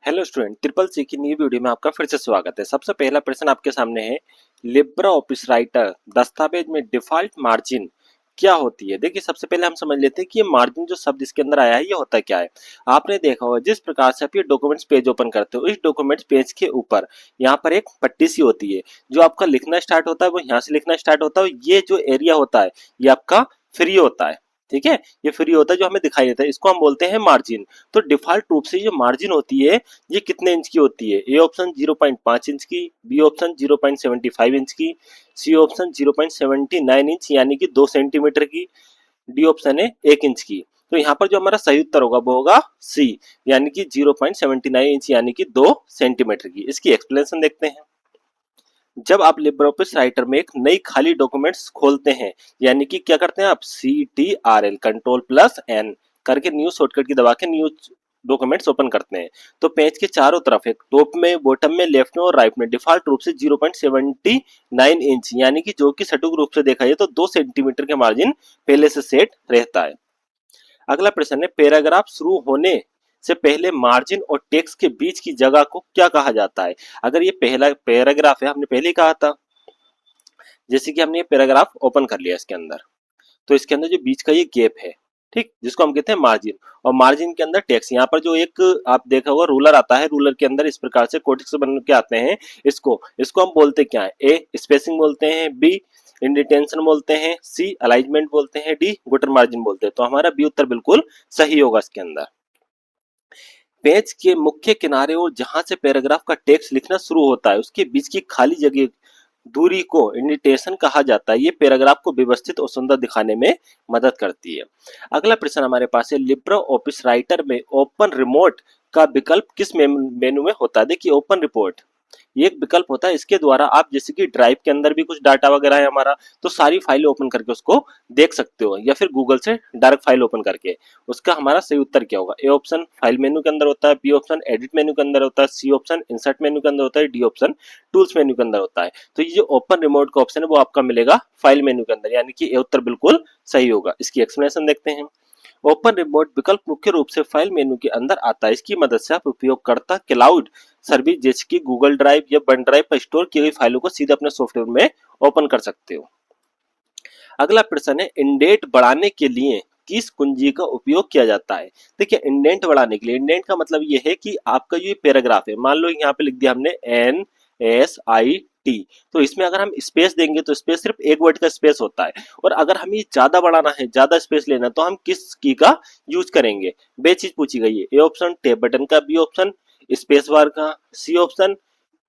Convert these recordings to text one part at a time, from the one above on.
Hello student, triple C की new video में आपका फिर से स्वागत है। सबसे पहला प्रश्न आपके सामने है, लिब्रा ऑफिस राइटर दस्तावेज में डिफॉल्ट मार्जिन क्या होती है। देखिए, सबसे पहले हम समझ लेते हैं कि ये मार्जिन जो शब्द इसके अंदर आया है ये होता क्या है। आपने देखा होगा जिस प्रकार से आप ये डॉक्यूमेंट्स पेज ओपन करते हो, इस डॉक्यूमेंट्स पेज के ऊपर यहाँ पर एक पट्टी सी होती है। जो आपका लिखना स्टार्ट होता है वो यहाँ से लिखना स्टार्ट होता है। ये जो एरिया होता है ये आपका फ्री होता है, ठीक है। ये फ्री होता है जो हमें दिखाई देता है, इसको हम बोलते हैं मार्जिन। तो डिफॉल्ट रूप से जो मार्जिन होती है ये कितने इंच की होती है। ए ऑप्शन 0.5 इंच की, बी ऑप्शन 0.75 इंच की, सी ऑप्शन 0.79 इंच यानी कि 2 सेंटीमीटर की, डी ऑप्शन है 1 इंच की। तो यहाँ पर जो हमारा सही उत्तर होगा वो होगा सी, यानी कि 0.79 इंच यानी कि 2 सेंटीमीटर की। इसकी एक्सप्लेनेशन देखते हैं। जब आप लिब्रे ऑफिस राइटर में एक नई खाली डॉक्यूमेंट्स खोलते हैं, यानी कि क्या करते हैं आप CTRL कंट्रोल प्लस एन करके न्यू शॉर्टकट की दबा के न्यू डॉक्यूमेंट्स ओपन करते हैं, तो पेज के चारों तरफ एक टॉप में, बॉटम में, लेफ्ट में और राइट में डिफॉल्ट रूप से 0.79 इंच यानी कि जो कि सटीक रूप से देखा जाए तो 2 सेंटीमीटर के मार्जिन पहले से सेट रहता है। अगला प्रश्न है, पैराग्राफ शुरू होने से पहले मार्जिन और टेक्स्ट के बीच की जगह को क्या कहा जाता है। अगर ये पहला पैराग्राफ है, हमने पहले ही कहा था, जैसे कि हमने ये पैराग्राफ ओपन कर लिया इसके अंदर, तो इसके अंदर जो बीच का ये गैप है, ठीक, जिसको हम कहते हैं मार्जिन, और मार्जिन के अंदर टेक्स्ट। यहाँ पर जो एक आप देखा होगा रूलर आता है, रूलर के अंदर इस प्रकार से कोटिक से बन के आते हैं। इसको इसको हम बोलते क्या है, ए स्पेसिंग बोलते हैं, बी इंडिटेंशन बोलते हैं, सी अलाइनमेंट बोलते हैं, डी गुटर मार्जिन बोलते हैं। तो हमारा बी उत्तर बिल्कुल सही होगा इसके अंदर। पेज के मुख्य किनारे और जहां से पैराग्राफ का टेक्स्ट लिखना शुरू होता है उसके बीच की खाली जगह दूरी को इंडिटेशन कहा जाता है। ये पैराग्राफ को व्यवस्थित और सुंदर दिखाने में मदद करती है। अगला प्रश्न हमारे पास है, लिब्रे ऑफिस राइटर में ओपन रिमोट का विकल्प किस मेनू में होता है। देखिए, ओपन रिपोर्ट ये एक विकल्प होता है, इसके द्वारा आप जैसे कि ड्राइव के अंदर भी कुछ डाटा वगैरह है हमारा, तो सारी फाइलें ओपन करके उसको देख सकते हो, या फिर गूगल से डायरेक्ट फाइल ओपन करके। उसका हमारा सही उत्तर क्या होगा। ए ऑप्शन फाइल मेनू के अंदर होता है, बी ऑप्शन एडिट मेनू के अंदर होता है, सी ऑप्शन इंसर्ट मेनू के अंदर होता है, डी ऑप्शन टूल्स मेनू के अंदर होता है। तो ये जो ओपन रिमोट का ऑप्शन है वो आपका मिलेगा फाइल मेनू के अंदर, यानी कि ए उत्तर बिल्कुल सही होगा। इसकी एक्सप्लेनेशन देखते हैं। ओपन रिमोट विकल्प मुख्य रूप से फाइल मेनू के अंदर आता है। इसकी मदद से आप उपयोगकर्ता क्लाउड सर्विस जैसे कि गूगल ड्राइव या वन ड्राइव पर स्टोर की गई फाइलों को सीधे अपने सॉफ्टवेयर में ओपन कर सकते हो। अगला प्रश्न है, इंडेंट बढ़ाने के लिए किस कुंजी का उपयोग किया जाता है। देखिए, इंडेंट बढ़ाने के लिए, इंडेंट का मतलब ये है कि आपका जो पैराग्राफ है, मान लो यहाँ पे लिख दिया हमने NSIT, तो इसमें अगर हम स्पेस देंगे तो स्पेस सिर्फ एक वर्ड का स्पेस होता है, और अगर हमें ज्यादा बढ़ाना है, ज्यादा स्पेस लेना, तो हम किस की का यूज करेंगे। बे चीज पूछी गई है। ए ऑप्शन टैब बटन का, बी ऑप्शन स्पेस बार का, सी ऑप्शन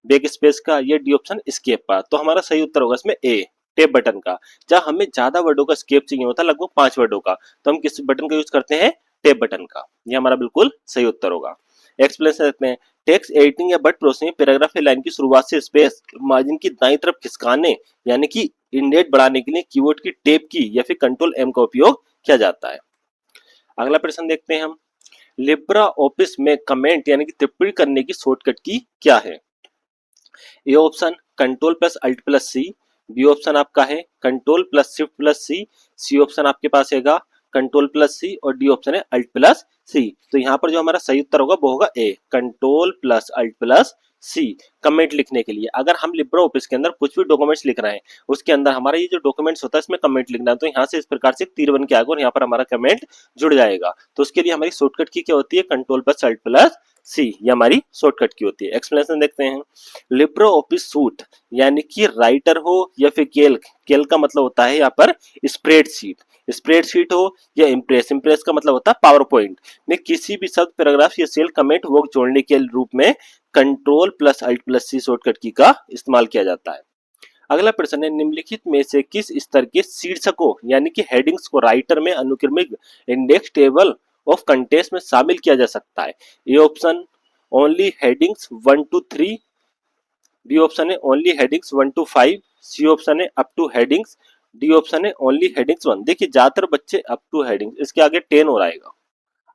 बैक स्पेस का, ये डी ऑप्शन स्केप का। तो हमारा सही उत्तर होगा इसमें ए टैब बटन का। जब हमें ज्यादा वर्डों का स्केप चाहिए होता है, लगभग 5 वर्डों का, तो हम किस बटन का यूज करते हैं, टैब बटन का। ये हमारा बिल्कुल सही उत्तर होगा। एक्सप्लेनेशन देखते हैं। टेक्स्ट एडिटिंग या वर्ड प्रोसेसिंग पैराग्राफ या लाइन की शुरुआत से स्पेस मार्जिन की दाईं तरफ खिसकाने यानी कि इंडेंट बढ़ाने के लिए कीवर्ड की टैब की या फिर कंट्रोल एम का उपयोग किया जाता है। अगला प्रश्न देखते हैं हम, लिब्रा ऑफिस में कमेंट यानी कि टिप्पणी करने की शॉर्टकट की क्या है। A option control plus alt plus C, B option आपका है control plus shift plus C, C option आपके पास हैगा कंट्रोल प्लस सी, और डी ऑप्शन है अल्ट प्लस सी। तो यहाँ पर जो हमारा सही उत्तर होगा वो होगा ए कंट्रोल प्लस अल्ट प्लस सी, कमेंट लिखने के लिए। अगर हम लिब्रे ऑफिस के अंदर कुछ भी डॉक्यूमेंट्स लिख रहे हैं, उसके अंदर हमारा ये जो डॉक्यूमेंट्स होता है इसमें कमेंट लिखना है, तो यहाँ से इस प्रकार से तीर बन के आएगा और यहाँ पर हमारा कमेंट जुड़ जाएगा। तो उसके लिए हमारी शॉर्टकट की क्या होती है, कंट्रोल प्लस अल्ट प्लस सी, ये हमारी शॉर्टकट की होती है। एक्सप्लेनेशन देखते हैं। लिब्रे ऑफिस सूट यानी कि राइटर हो या फिर कैल्क, कैल्क का मतलब होता है यहाँ पर स्प्रेडशीट, स्प्रेडशीट हो या इम्प्रेस, इम्प्रेस का मतलब होता है पावर पॉइंट में किसी भी शब्द, पैराग्राफ या सेल, कमेंट, वर्क जोड़ने के रूप में कंट्रोल प्लस अल्ट प्लस सी शॉर्टकट की का इस्तेमाल किया जाता है। अगला प्रश्न है, निम्नलिखित में से किस स्तर के शीर्षकों यानी कि हेडिंग्स को राइटर में अनुक्रमिक इंडेक्स टेबल ऑफ कंटेंट्स में शामिल किया जा सकता है। A option only headings 1 to 3, B option है only headings 1 to 5, C option है up to headings, D option है ओनली हेडिंग्स 1। देखिए, ज्यादातर बच्चे अप टू हेडिंग्स, इसके आगे 10 हो आएगा,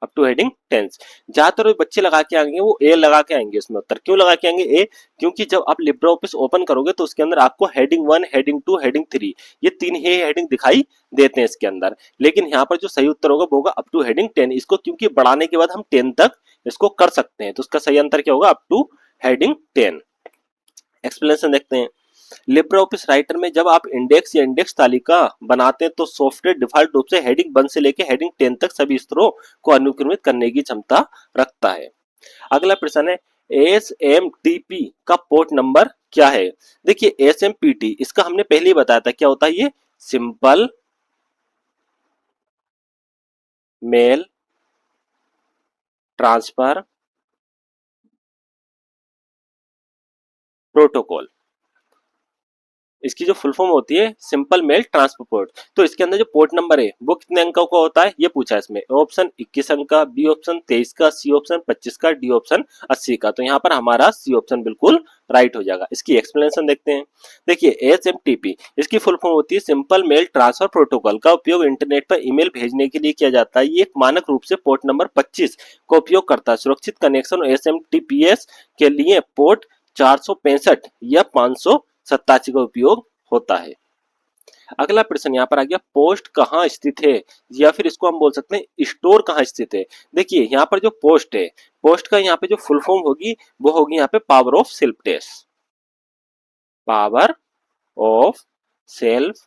अप टू हेडिंग 10। ज्यादातर बच्चे लगा के आएंगे वो ए लगा के आएंगे इसमें उत्तर। क्यों लगा के आएंगे ए, क्योंकि जब आप लिब्रे ऑफिस ओपन करोगे तो उसके अंदर आपको हेडिंग 1, हेडिंग 2, हेडिंग 3, ये 3 ही हेडिंग दिखाई देते हैं इसके अंदर। लेकिन यहाँ पर जो सही उत्तर होगा वो होगा अप टू हेडिंग 10। इसको क्योंकि बढ़ाने के बाद हम 10 तक इसको कर सकते हैं। तो उसका सही आंसर क्या होगा, अप टू हेडिंग 10। एक्सप्लेनेशन देखते हैं। लिब्रे ऑफिस राइटर में जब आप इंडेक्स या इंडेक्स तालिका बनाते हैं तो सॉफ्टवेयर डिफॉल्ट रूप से हेडिंग 1 से लेकर हेडिंग 10 तक सभी स्तरों को अनुक्रमित करने की क्षमता रखता है। अगला प्रश्न है, SMTP का पोर्ट नंबर क्या है? देखिए SMPT इसका हमने पहले ही बताया था क्या होता है, ये सिंपल मेल ट्रांसफर प्रोटोकॉल। इसकी जो फुल फॉर्म होती है सिंपल मेल ट्रांसफर पोर्ट। तो इसके अंदर जो पोर्ट नंबर है वो कितने अंकों का होता है ये पूछा है इसमें। ऑप्शन 21 अंक का, बी ऑप्शन 23 का, सी ऑप्शन 25 का, डी ऑप्शन 80 का। तो यहाँ पर हमारा सी ऑप्शन बिल्कुल राइट हो जाएगा। इसकी एक्सप्लेनेशन देखते हैं। देखिए SMTP इसकी फुल फॉर्म होती है सिंपल मेल ट्रांसफर प्रोटोकॉल का उपयोग इंटरनेट पर ईमेल भेजने के लिए किया जाता है। ये एक मानक रूप से पोर्ट नंबर 25 का उपयोग करता है। सुरक्षित कनेक्शन SMTPS के लिए पोर्ट 465 या 587 का उपयोग होता है। अगला प्रश्न यहाँ पर आ गया, पोस्ट कहाँ स्थित है, या फिर इसको हम बोल सकते हैं स्टोर कहाँ स्थित है। देखिए यहाँ पर जो पोस्ट है, पोस्ट का यहाँ पे जो फुल फॉर्म होगी वो होगी यहाँ पे power of self test. Power of self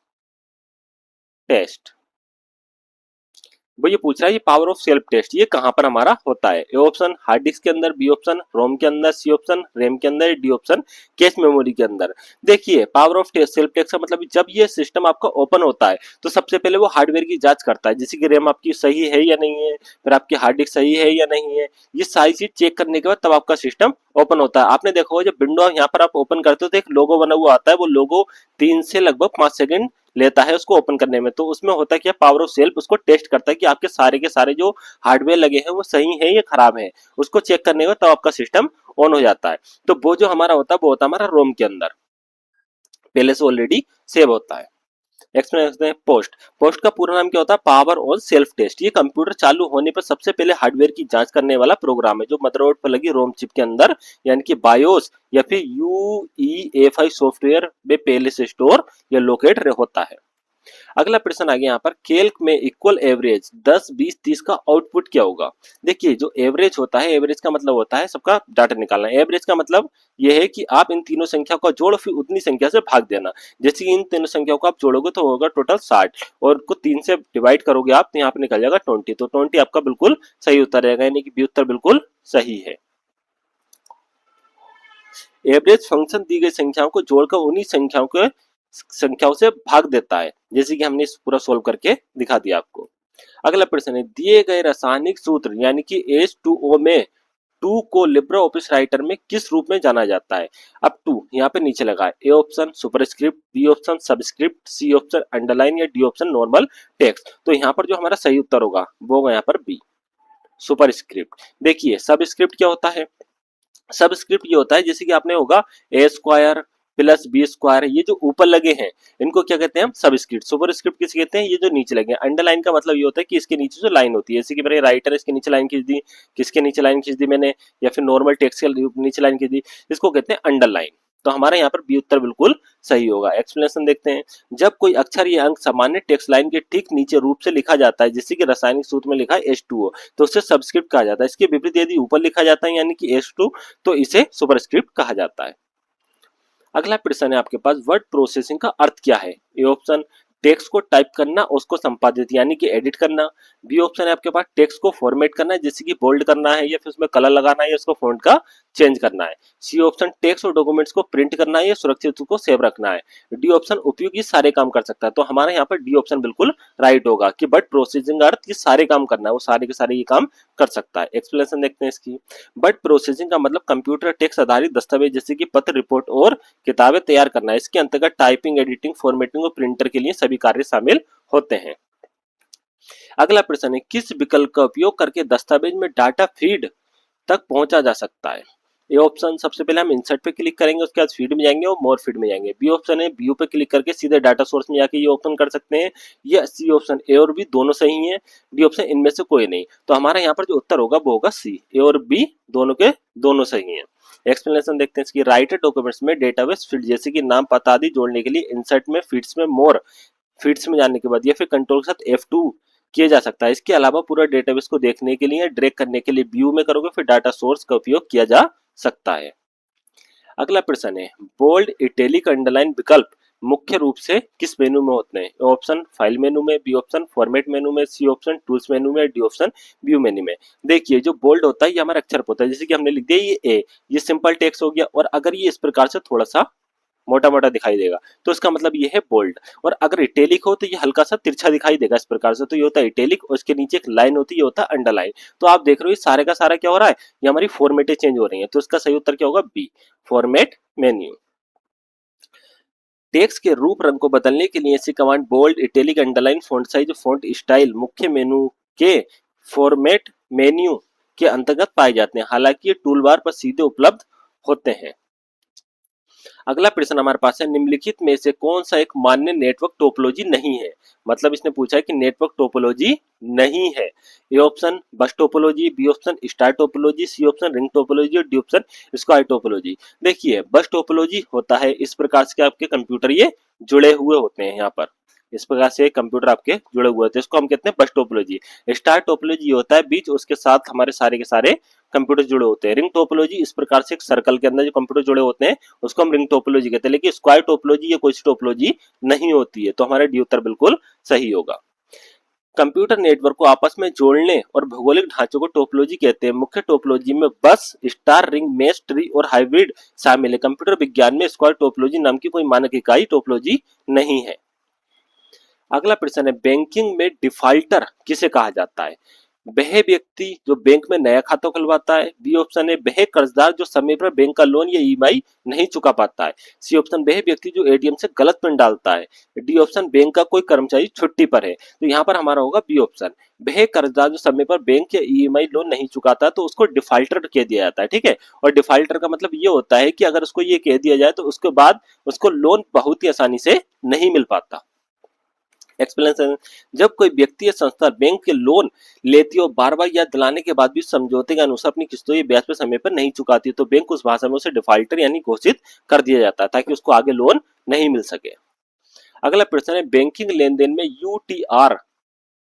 test वो ये पूछ रहा है, ये पावर ऑफ सेल्फ टेस्ट ये कहां पर हमारा होता है। ए ऑप्शन हार्ड डिस्क के अंदर, बी ऑप्शन रोम के अंदर, सी ऑप्शन रैम के अंदर, डी ऑप्शन कैश मेमोरी के अंदर। देखिए पावर ऑफ सेल्फ टेस्ट का मतलब जब ये सिस्टम आपका ओपन होता है तो सबसे पहले वो हार्डवेयर की जांच करता है, जैसे कि रैम आपकी सही है या नहीं है, फिर आपकी हार्ड डिस्क सही है या नहीं है। ये सारी चीज चेक करने के बाद तब आपका सिस्टम ओपन होता है। आपने देखा होगा जब विंडो यहाँ पर आप ओपन करते हो तो एक लोगो बना हुआ आता है, वो लोगो 3 से लगभग 5 सेकंड लेता है उसको ओपन करने में। तो उसमें होता है क्या, पावर ऑफ सेल्फ उसको टेस्ट करता है कि आपके सारे के सारे जो हार्डवेयर लगे हैं वो सही है या खराब है। उसको चेक करने में तब आपका सिस्टम ऑन हो जाता है। तो वो जो हमारा होता है वो होता है हमारा रोम के अंदर, पहले से ऑलरेडी सेव होता है। Explain post. पोस्ट का पूरा नाम क्या होता है, पावर ऑन सेल्फ टेस्ट। ये कंप्यूटर चालू होने पर सबसे पहले हार्डवेयर की जांच करने वाला प्रोग्राम है जो मदरबोर्ड पर लगी रोम चिप के अंदर यानी कि बायोस या फिर UEFI सॉफ्टवेयर में पहले से स्टोर या लोकेट होता है। अगला प्रश्न आ गया यहाँ पर, कैल्क में इक्वल एवरेज 10 20 30 का आउटपुट क्या होगा। देखिए जो एवरेज होता है, एवरेज का मतलब होता है सबका डाटा निकालना। एवरेज का मतलब ये है कि आप इन तीनों संख्या को जोड़ फिर उतनी संख्या से भाग देना। जैसे इन तीनों संख्याओं को आप जोड़ोगे तो होगा टोटल 60 और को 3 से डिवाइड करोगे आप तो यहाँ पे निकल जाएगा 20। तो 20 आपका बिल्कुल सही उत्तर रहेगा, यानी कि बी उत्तर बिल्कुल सही है। एवरेज फंक्शन दी गई संख्याओं को जोड़कर उन्हीं संख्याओं से भाग देता है, जैसे कि हमने पूरा सोल्व करके दिखा दिया आपको। अगला प्रश्न है, दिए गए रासायनिक सूत्र यानी कि H2O में 2 को लिब्रे ऑफिस राइटर में किस रूप में जाना जाता है। अब 2 यहाँ पे नीचे लगा है। A option superscript, B option subscript, C option underline या डी ऑप्शन नॉर्मल टेक्स्ट। तो यहाँ पर जो हमारा सही उत्तर होगा वो होगा यहाँ पर बी सुपरस्क्रिप्ट। देखिए सबस्क्रिप्ट क्या होता है, सबस्क्रिप्ट ये होता है जैसे कि आपने होगा ए स्क्वायर प्लस बी स्क्वायर, ये जो ऊपर लगे हैं इनको क्या कहते हैं हम सबस्क्रिप्ट। सुपर स्क्रिप्ट किसे कहते हैं, ये जो नीचे लगे हैं। अंडरलाइन का मतलब ये होता है कि इसके नीचे जो लाइन होती है, जैसे कि मेरे राइटर इसके नीचे लाइन खींच दी, किसके नीचे लाइन खींच दी मैंने, या फिर नॉर्मल टेक्स्ट के नीचे लाइन खींच दी, इसको कहते हैं अंडरलाइन। तो हमारे यहाँ पर बी उत्तर बिल्कुल सही होगा। एक्सप्लेनेशन देखते हैं। जब कोई अक्षर या अंक सामान्य टेक्स्ट लाइन के ठीक नीचे रूप से लिखा जाता है, जैसे कि रासायनिक सूत्र में लिखा है H2O, तो उसे सबस्क्रिप्ट कहा जाता है। इसके विपरीत यदि ऊपर लिखा जाता है यानी कि H2 तो इसे सुपरस्क्रिप्ट कहा जाता है। अगला प्रश्न है आपके पास, वर्ड प्रोसेसिंग का अर्थ क्या है। ए ऑप्शन टेक्स्ट को टाइप करना, उसको संपादित यानी कि एडिट करना। बी ऑप्शन है आपके पास टेक्स्ट को फॉर्मेट करना, जैसे कि बोल्ड करना है या फिर उसमें कलर लगाना है या उसको फॉन्ट का चेंज करना है। सी ऑप्शन टेक्स्ट और डॉक्यूमेंट्स को प्रिंट करना है या सुरक्षित को सेव रखना है। डी ऑप्शन उपयोग ये सारे काम कर सकता है। तो हमारे यहाँ पर डी ऑप्शन बिल्कुल राइट होगा कि वर्ड प्रोसेसिंग का अर्थ ये सारे काम करना है, वो सारे के सारे ये काम कर सकता है। एक्सप्लेनेशन देखते हैं इसकी। वर्ड प्रोसेसिंग का मतलब कंप्यूटर टेक्स्ट आधारित दस्तावेज जैसे कि पत्र, रिपोर्ट और किताबें तैयार करना है। इसके अंतर्गत टाइपिंग, एडिटिंग, फॉर्मेटिंग और प्रिंटर के लिए सभी कार्य शामिल होते हैं। अगला प्रश्न है, किस विकल्प का उपयोग करके दस्तावेज में डाटा फीड तक पहुंचा जा सकता है। ए ऑप्शन सबसे पहले हम इंसर्ट पे क्लिक करेंगे, उसके बाद फीड में जाएंगे और मोर फीड में जाएंगे। बी ऑप्शन है व्यू पे क्लिक करके सीधे डाटा सोर्स में जाके ये ओपन कर सकते हैं। या सी ऑप्शन ए और बी दोनों सही है, डी ऑप्शन इनमें से कोई नहीं। तो हमारा यहाँ पर जो उत्तर होगा वो होगा सी, ए और बी दोनों के दोनों सही है। एक्सप्लेनेशन देखते हैं इसकी। राइटर डॉक्यूमेंट्स में डेटाबेस फील्ड जैसे कि नाम, पता आदि जोड़ने के लिए इंसर्ट में, फीड्स में, मोर फीड्स में जाने के बाद या फिर कंट्रोल के साथ F2 किया जा सकता है। इसके अलावा पूरा डेटाबेस को देखने के लिए, ड्रैग करने के लिए व्यू में करोगे, फिर डाटा सोर्स का उपयोग किया जा सकता है। अगला प्रश्न है, बोल्ड, इटैलिक, अंडरलाइन विकल्प मुख्य रूप से किस मेनू में होते हैं? ए ऑप्शन फाइल मेनू में, बी ऑप्शन फॉर्मेट मेनू में, सी ऑप्शन टूल्स मेनू में, डी ऑप्शन व्यू मेनू में। देखिए जो बोल्ड होता है ये हमारा अक्षर होता है, जैसे कि हमने लिख दिया ये ए, ये सिंपल टेक्स्ट हो गया, और अगर ये इस प्रकार से थोड़ा सा मोटा मोटा दिखाई देगा तो इसका मतलब ये है बोल्ड। और अगर इटैलिक हो तो ये हल्का सा तिरछा दिखाई देगा इस प्रकार से, तो ये होता है इटैलिक, और इसके नीचे एक लाइन होती है, ये होता है अंडरलाइन। तो आप देख रहे हो ये सारे का सारा क्या हो रहा है, ये हमारी फॉर्मेटें चेंज हो रही है, तो इसका सही उत्तर क्या होगा, बी, फॉर्मेट मेन्यू। टेक्स्ट के रूप रंग को बदलने के लिए ऐसी command bold, italic, underline, font size, font style मुख्य मेनू के फॉर्मेट मेन्यू के अंतर्गत पाए जाते हैं, हालांकि ये टूल बार पर सीधे उपलब्ध होते हैं। अगला प्रश्न हमारे पास है, निम्नलिखित में से कौन सा एक मान्य नेटवर्क टोपोलॉजी नहीं है? मतलब इसने पूछा है कि नेटवर्क टोपोलॉजी नहीं है। A option bus topology, B option star topology, C option ring topology और डी ऑप्शन स्क्वायर टोपोलॉजी। देखिए बस टोपोलॉजी होता है इस प्रकार से आपके कंप्यूटर ये जुड़े हुए होते हैं, यहाँ पर इस प्रकार से कंप्यूटर आपके जुड़े हुए होते हैं, इसको हम कहते हैं बस टोपोलॉजी। स्टार टोपोलॉजी होता है बीच उसके साथ हमारे सारे के सारे कंप्यूटर जुड़े होते हैं। रिंग टोपोलॉजी इस प्रकार से एक सर्कल के अंदर जो कंप्यूटर जुड़े होते हैं उसको हम रिंग टोपोलॉजी कहते हैं, लेकिन स्क्वायर टोपोलॉजी या कोई टोपोलॉजी नहीं होती है, तो हमारा डी उत्तर बिल्कुल सही होगा। कंप्यूटर नेटवर्क को आपस में जोड़ने और भौगोलिक ढांचों को टोपोलॉजी कहते हैं। मुख्य टोपोलॉजी में बस, स्टार, रिंग, मेश, ट्री और हाइब्रिड शामिल है। कंप्यूटर विज्ञान में स्क्वायर टोपोलॉजी नाम की कोई मानक इकाई टोपोलॉजी नहीं है। अगला प्रश्न है, बैंकिंग में डिफाल्टर किसे कहा जाता है? वह व्यक्ति जो बैंक में नया खाता खुलवाता है, बी ऑप्शन है वह कर्जदार जो समय पर बैंक का लोन या ईएमआई नहीं चुका पाता है, सी ऑप्शन वह व्यक्ति जो एटीएम से गलत पिन डालता है, डी ऑप्शन बैंक का कोई कर्मचारी छुट्टी पर है। तो यहाँ पर हमारा होगा बी ऑप्शन, वह कर्जदार जो समय पर बैंक या ईएमआई लोन नहीं चुकाता तो उसको डिफाल्टर कह दिया जाता है, ठीक है। और डिफाल्टर का मतलब ये होता है कि अगर उसको ये कह दिया जाए तो उसके बाद उसको लोन बहुत ही आसानी से नहीं मिल पाता। एक्सप्लेनेशन, जब कोई व्यक्ति या संस्था बैंक के लोन लेती है और बार बार याद दिलाने के बाद भी समझौते के अनुसार अपनी किस्तों या ब्याज पर समय पर नहीं चुकाती तो बैंक उस भाषा में उसे डिफाल्टर यानी घोषित कर दिया जाता है ताकि उसको आगे लोन नहीं मिल सके। अगला प्रश्न है, बैंकिंग लेन देन में यूटीआर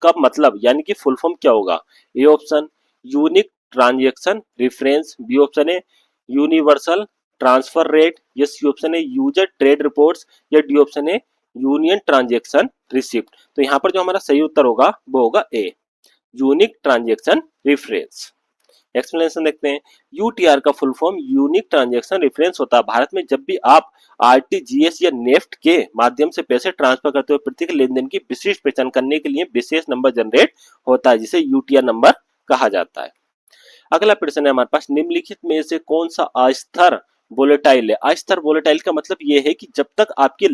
का मतलब यानी कि फुल फॉर्म क्या होगा? A option unique transaction reference, B option है यूनिवर्सल ट्रांसफर रेट, या सी ऑप्शन है यूजर ट्रेड रिपोर्ट्स, या डी ऑप्शन है यूनियन ट्रांजेक्शन रिसिप्ट। तो यहाँ पर जो हमारा सही उत्तर होगा वो होगा ए, यूनिक ट्रांजेक्शन रेफरेंस। एक्सप्लेनेशन देखते हैं, यूटीआर का full form unique transaction reference होता है। भारत में जब भी आप आरटीजीएस या नेफ्ट के माध्यम से पैसे ट्रांसफर करते हो प्रत्येक लेनदेन की विशिष्ट पहचान करने के लिए विशेष नंबर जनरेट होता है जिसे यूटीआर नंबर कहा जाता है। अगला प्रश्न है हमारे पास, निम्नलिखित में से कौन सा अस्थिर वोलेटाइल है? अस्थिर वोलेटाइल का मतलब यह है कि जब तक आपकी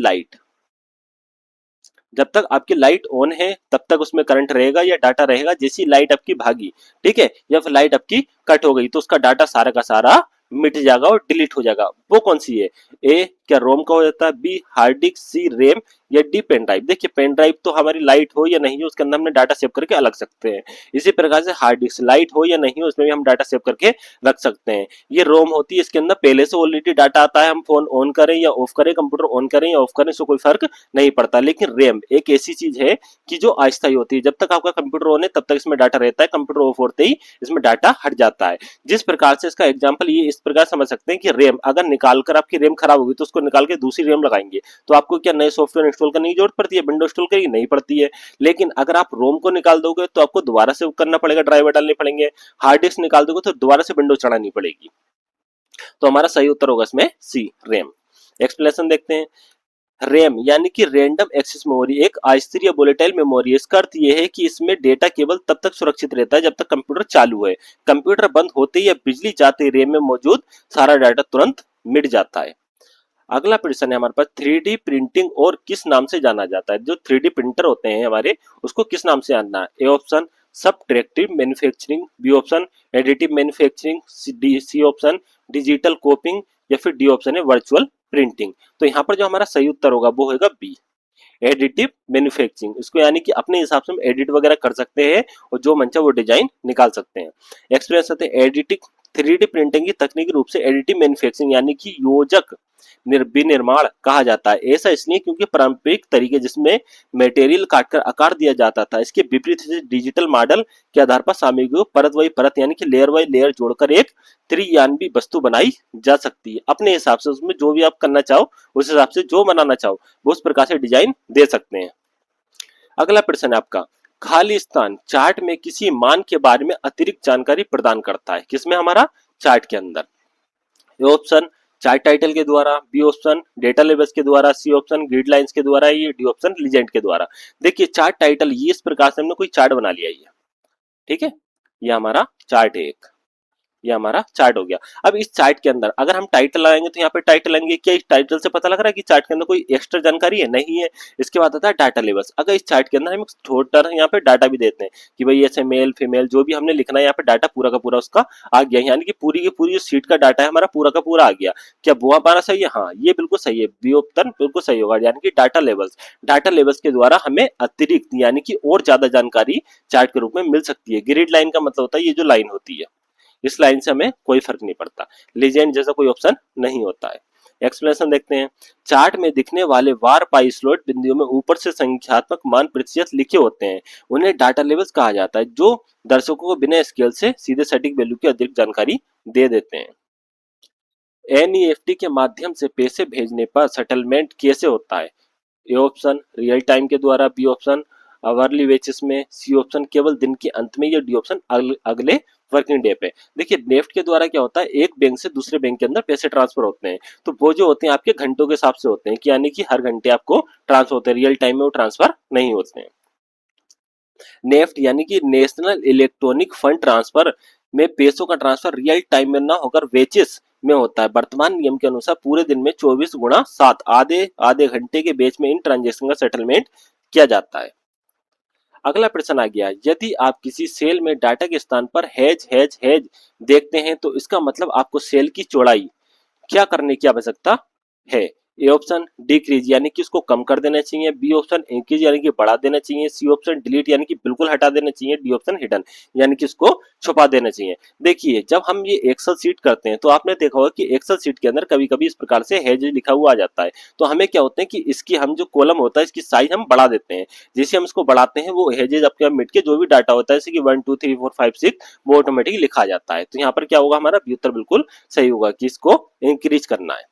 लाइट ऑन है तब तक उसमें करंट रहेगा या डाटा रहेगा, जैसी लाइट आपकी भागी, ठीक है, या फिर लाइट आपकी कट हो गई तो उसका डाटा सारा का सारा मिट जाएगा और डिलीट हो जाएगा। वो कौन सी है? ए क्या रोम का हो जाता है, बी हार्ड डिस्क, सी रैम, या डी पेन ड्राइव। देखिए पेन ड्राइव तो हमारी लाइट हो या नहीं हो उसके अंदर हमने डाटा सेव करके अलग सकते हैं, इसी प्रकार से हार्ड डिस्क लाइट हो या नहीं हो उसमें भी हम डाटा सेव करके रख सकते हैं। ये रोम होती है, इसके अंदर पहले से ऑलरेडी डाटा आता है, हम फोन ऑन करें या ऑफ करें, कंप्यूटर ऑन करें या ऑफ करें, इससे कोई फर्क नहीं पड़ता। लेकिन रैम एक ऐसी चीज है कि जो अस्थायी होती है, जब तक आपका कंप्यूटर ऑन है तब तक इसमें डाटा रहता है, कंप्यूटर ऑफ होते ही इसमें डाटा हट जाता है। जिस प्रकार से इसका एग्जांपल ये इस प्रकार समझ सकते हैं कि रैम अगर निकालकर आपकी रैम खराब होगी तो उसको निकाल के दूसरी रैम लगाएंगे तो आपको क्या नए सॉफ्टवेयर इंस्टॉल करने की जरूरत पड़ती है? विंडो इंस्टॉल करनी नहीं पड़ती है। लेकिन अगर आप रोम को निकाल दोगे तो आपको दोबारा से करना पड़ेगा, ड्राइवर डालने पड़ेंगे। हार्ड डिस्क निकाल दोगे तो दोबारा से विंडो चढ़ानी पड़ेगी। तो हमारा सही उत्तर होगा इसमें सी, रैम। एक्सप्लेनेशन देखते हैं, रैम यानी कि रैंडम एक्सेस मेमोरी एक अस्थिर या वोलेटाइल मेमोरी है। इसका अर्थ यह है कि इसमें डेटा केवल तब तक सुरक्षित रहता है जब तक कंप्यूटर चालू है। कंप्यूटर बंद होते ही या बिजली जाते ही रैम में मौजूद सारा डाटा तुरंत मिट जाता है। अगला प्रश्न है हमारे पास, 3D प्रिंटिंग और किस नाम से जाना जाता है? जो 3D प्रिंटर होते हैं हमारे उसको किस नाम से जानना है? A option subtractive manufacturing, B option additive manufacturing, C option digital copying, या फिर डी ऑप्शन है वर्चुअल प्रिंटिंग। तो यहाँ पर जो हमारा सही उत्तर होगा वो होगा बी, एडिटिव मैन्युफैक्चरिंग। इसको यानी कि अपने हिसाब से हम एडिट वगैरह कर सकते हैं और जो मन चाहे वो डिजाइन निकाल सकते हैं। एक्सपीरियंस होते हैं एडिटिंग 3D प्रिंटिंग की तकनीकी रूप से एडिटिव मैन्युफैक्चरिंग यानी कि योजक विनिर्माण कहा जाता है। ऐसा इसलिए क्योंकि पारंपरिक तरीके जिसमें मटेरियल काटकर आकार दिया जाता था, इसके विपरीत से डिजिटल मॉडल के आधार पर सामग्री को परत बाई परत यानी कि लेयर बाई लेयर जोड़कर एक त्रियान्वी वस्तु बनाई जा सकती है। अपने हिसाब से उसमें जो भी आप करना चाहो, उस हिसाब से जो बनाना चाहो वो उस प्रकार से डिजाइन दे सकते हैं। अगला प्रश्न है आपका, खाली स्थान चार्ट में किसी मान के बारे में अतिरिक्त जानकारी प्रदान करता है। किसमें? हमारा चार्ट के अंदर। ए ऑप्शन चार्ट टाइटल के द्वारा, बी ऑप्शन डेटा लेबल्स के द्वारा, सी ऑप्शन ग्रिड लाइंस के द्वारा, ये डी ऑप्शन लीजेंड के द्वारा। देखिए चार्ट टाइटल, ये इस प्रकार से हमने कोई चार्ट बना लिया है, ठीक है, ये हमारा चार्ट है एक, ये हमारा चार्ट हो गया। अब इस चार्ट के अंदर अगर हम टाइटल लगाएंगे तो यहाँ पे टाइटल लगाएंगे, क्या इस टाइटल से पता लग रहा है कि चार्ट के अंदर कोई एक्स्ट्रा जानकारी है? नहीं है। इसके बाद आता है डाटा लेबल्स। अगर इस चार्ट के अंदर हम छोटा यहाँ पे डाटा भी देते हैं कि भाई ऐसे मेल फीमेल जो भी हमने लिखना है, यहाँ पे डाटा पूरा का पूरा उसका आ गया, यानी कि पूरी की पूरी सीट का डाटा है हमारा पूरा का पूरा आ गया। क्या वो हमारा सही है? हाँ, ये बिल्कुल सही है, बी ऑप्शन बिल्कुल सही होगा, यानी कि डाटा लेबल्स। डाटा लेबल्स के द्वारा हमें अतिरिक्त यानी कि और ज्यादा जानकारी चार्ट के रूप में मिल सकती है। ग्रिड लाइन का मतलब होता है ये जो लाइन होती है, इस लाइन से हमें कोई फर्क नहीं पड़ता। लीजेंड जैसा कोई ऑप्शन नहीं होता है। एक्सप्लेनेशन देखते हैं। चार्ट में दिखने वाले वार पाई स्लॉट बिंदुओं में ऊपर से संख्यात्मक मान प्रतिशत लिखे होते हैं, उन्हें डाटा लेवल्स कहा जाता है, जो दर्शकों को बिना स्केल से सीधे सटीक वैल्यू की अतिरिक्त जानकारी दे देते हैं। एनईएफटी के माध्यम से पैसे भेजने पर सेटलमेंट कैसे होता है? ए ऑप्शन रियल टाइम के द्वारा, बी ऑप्शन अवर्ली बेसिस में, सी ऑप्शन केवल दिन के अंत में, या डी ऑप्शन अगले वर्किंग डे पे। देखिए नेफ्ट के द्वारा क्या होता है, एक बैंक से दूसरे बैंक के अंदर पैसे ट्रांसफर होते हैं, तो वो जो होते हैं आपके घंटों के हिसाब से होते हैं, कि यानी कि हर घंटे आपको ट्रांसफर होते हैं, रियल टाइम में वो ट्रांसफर नहीं होते हैं। नेफ्ट यानी कि नेशनल इलेक्ट्रॉनिक फंड ट्रांसफर में पैसों का ट्रांसफर रियल टाइम में ना होकर वेचेस में होता है। वर्तमान नियम के अनुसार पूरे दिन में 24 गुणा 7 आधे आधे घंटे के बीच में इन ट्रांजेक्शन का सेटलमेंट किया जाता है। अगला प्रश्न आ गया, यदि आप किसी सेल में डाटा के स्थान पर हैज हैज हैज देखते हैं तो इसका मतलब आपको सेल की चौड़ाई क्या करने की आवश्यकता है? ए ऑप्शन डिक्रीज यानी कि उसको कम कर देना चाहिए, बी ऑप्शन इंक्रीज यानी कि बढ़ा देना चाहिए, सी ऑप्शन डिलीट यानी कि बिल्कुल हटा देना चाहिए, डी ऑप्शन हिडन यानी कि उसको छुपा देना चाहिए। देखिए जब हम ये एक्सेल सीट करते हैं तो आपने देखा होगा कि एक्सेल सीट के अंदर कभी कभी इस प्रकार से हैज लिखा हुआ आ जाता है, तो हमें क्या होता है कि इसकी हम जो कॉलम होता है इसकी साइज हम बढ़ा देते हैं। जैसे हम इसको बढ़ाते हैं वो हैजेज आपके मिट के जो भी डाटा होता है जैसे कि 1 2 3 4 5 6 वो ऑटोमेटिक लिखा जाता है। तो यहाँ पर क्या होगा, हमारा उत्तर बिल्कुल सही होगा कि इसको इंक्रीज करना है।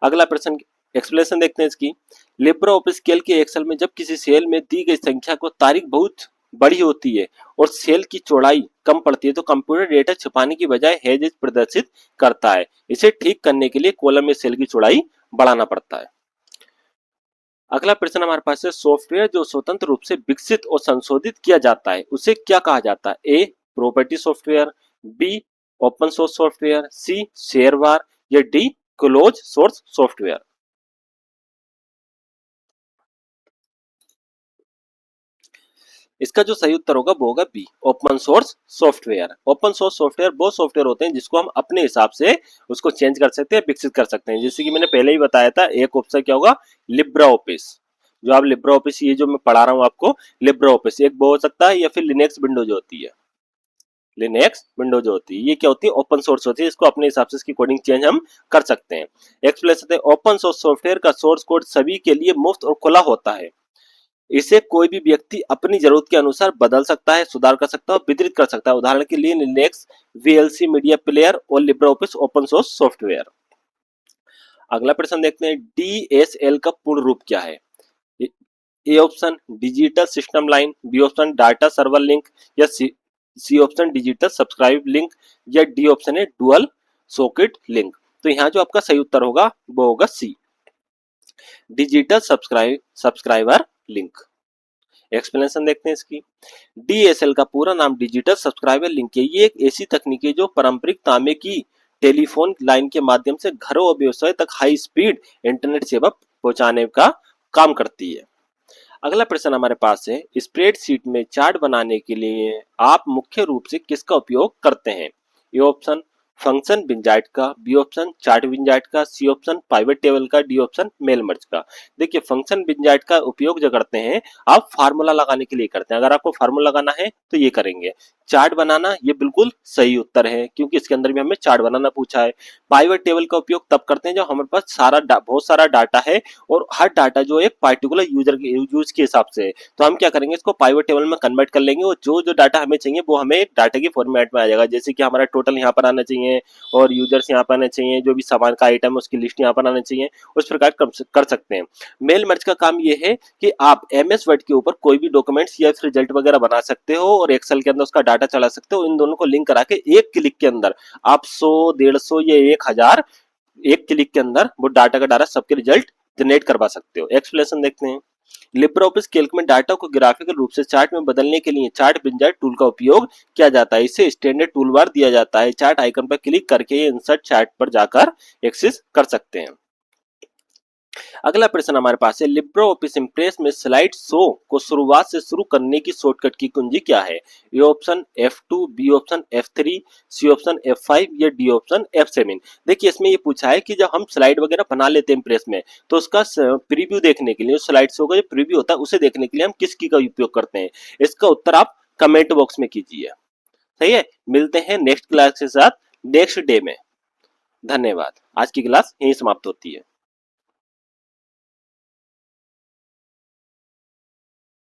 अगला प्रश्न एक्सप्लेनेशन देखते हैं इसकी। लिब्रा ऑफिस कैल्क के एक्सेल में जब किसी सेल में दी गई संख्या को तारीख बहुत बड़ी होती है और सेल की चौड़ाई कम पड़ती है तो कंप्यूटर डेटा छुपाने की बजाय हैजेज प्रदर्शित करता है। इसे ठीक करने के लिए कॉलम में सेल की चौड़ाई बढ़ाना पड़ता है। अगला प्रश्न हमारे पास है, सॉफ्टवेयर जो स्वतंत्र रूप से विकसित और संशोधित किया जाता है उसे क्या कहा जाता है? A property software, B open source software, C shareware, या डी क्लोज सोर्स सॉफ्टवेयर। इसका जो सही उत्तर होगा वो होगा B open source software. Open source software वो सॉफ्टवेयर होते हैं जिसको हम अपने हिसाब से उसको चेंज कर सकते हैं, विकसित कर सकते हैं। जैसे कि मैंने पहले ही बताया था, एक ऑप्शन क्या होगा, लिब्रा ऑफिस। जो आप लिब्रा ऑफिस ये जो मैं पढ़ा रहा हूँ आपको, लिब्रा ऑफिस एक वो हो सकता है, या फिर लिनक्स विंडो जो होती है, लिनक्स विंडो जो होती है ये क्या होती है, ओपन सोर्स होती है, इसको अपने हिसाब से इसकी कोडिंग चेंज हम कर सकते हैं। एक्सप्लेन ओपन सोर्स सॉफ्टवेयर का सोर्स कोड सभी के लिए मुफ्त और खुला होता है। इसे कोई भी व्यक्ति अपनी जरूरत के अनुसार बदल सकता है, सुधार कर सकता है और वितरित कर सकता है। उदाहरण के लिए लिनक्स वीएलसी मीडिया प्लेयर और Libra office open source software. अगला प्रश्न देखते हैं, डीएसएल का पूर्ण रूप क्या है? A option digital system line, B option data server link, या C option digital subscribe link, या डी ऑप्शन है डुअल सॉकेट लिंक। तो यहाँ जो आपका सही उत्तर होगा वो होगा C digital subscriber link. Explanation देखते हैं इसकी। डीएसएल का पूरा नाम डिजिटल सब्सक्राइबर लिंक है। ये एक ऐसी तकनीक है जो पारंपरिक तांबे की टेलीफोन लाइन के माध्यम से घरों और व्यवसाय तक हाई स्पीड इंटरनेट सेवा पहुंचाने का काम करती है। अगला प्रश्न हमारे पास है, स्प्रेडशीट में चार्ट बनाने के लिए आप मुख्य रूप से किसका उपयोग करते हैं? ये ऑप्शन फंक्शन विंजार्ड का, बी ऑप्शन चार्ट विंजार्ड का, सी ऑप्शन पाइवट टेबल का, डी ऑप्शन मेल मर्ज का। देखिए फंक्शन विंजार्ड का उपयोग जो करते हैं आप फार्मूला लगाने के लिए करते हैं, अगर आपको फार्मूला लगाना है तो ये करेंगे। चार्ट बनाना ये बिल्कुल सही उत्तर है क्योंकि इसके अंदर भी हमें चार्ट बनाना पूछा है। पाइवट टेबल का उपयोग तब करते हैं जब हमारे पास बहुत सारा डाटा है और हर डाटा जो एक पर्टिकुलर यूज के हिसाब से है, तो हम क्या करेंगे इसको पाइवट टेबल में कन्वर्ट कर लेंगे और जो जो डाटा हमें चाहिए वो हमें एक डाटा के फॉर्मेट में आ जाएगा। जैसे कि हमारा टोटल यहाँ पर आना चाहिए और यूजर्स यहाँ पर आने चाहिए, जो भी सामान का आइटम है उसकी लिस्ट यहाँ पर आना चाहिए, उस प्रकार कर सकते हैं। मेल मर्ज का काम ये है कि आप एमएस वर्ड के ऊपर कोई भी डॉक्यूमेंट्स या फिर रिजल्ट वगैरह बना सकते हो और एक्सेल के अंदर उसका डाटा चला सकते हो। इन दोनों को लिंक करा के एक क्लिक के अंदर आप 100, 150 या 1000 एक क्लिक के अंदर वो डाटा का डाटा सबके रिजल्ट जनरेट करवा सकते हो। एक्सप्लेनेशन देखते हैं। लिब्रे ऑफिस कैल्क में डाटा को ग्राफिकल रूप से चार्ट में बदलने के लिए चार्ट विंजार्ड टूल का उपयोग किया जाता है। इसे स्टैंडर्ड टूल बार दिया जाता है। चार्ट आइकन पर क्लिक करके इंसर्ट चार्ट पर जाकर एक्सेस कर सकते हैं। अगला प्रश्न हमारे पास है, लिब्रे ऑफिस इंप्रेस में स्लाइड शो को शुरुआत से शुरू करने की शॉर्टकट की कुंजी क्या है? A option F2, B option F3, C option F5 या डी ऑप्शन F7। देखिए इसमें ये पूछा है कि जब हम स्लाइड वगैरह बना लेते हैं इंप्रेस में तो उसका प्रीव्यू देखने के लिए, स्लाइड शो का जो प्रीव्यू होता है उसे देखने के लिए हम किस की का उपयोग करते हैं? इसका उत्तर आप कमेंट बॉक्स में कीजिए। सही है, मिलते हैं नेक्स्ट क्लास के साथ नेक्स्ट डे में। धन्यवाद। आज की क्लास यहीं समाप्त होती है।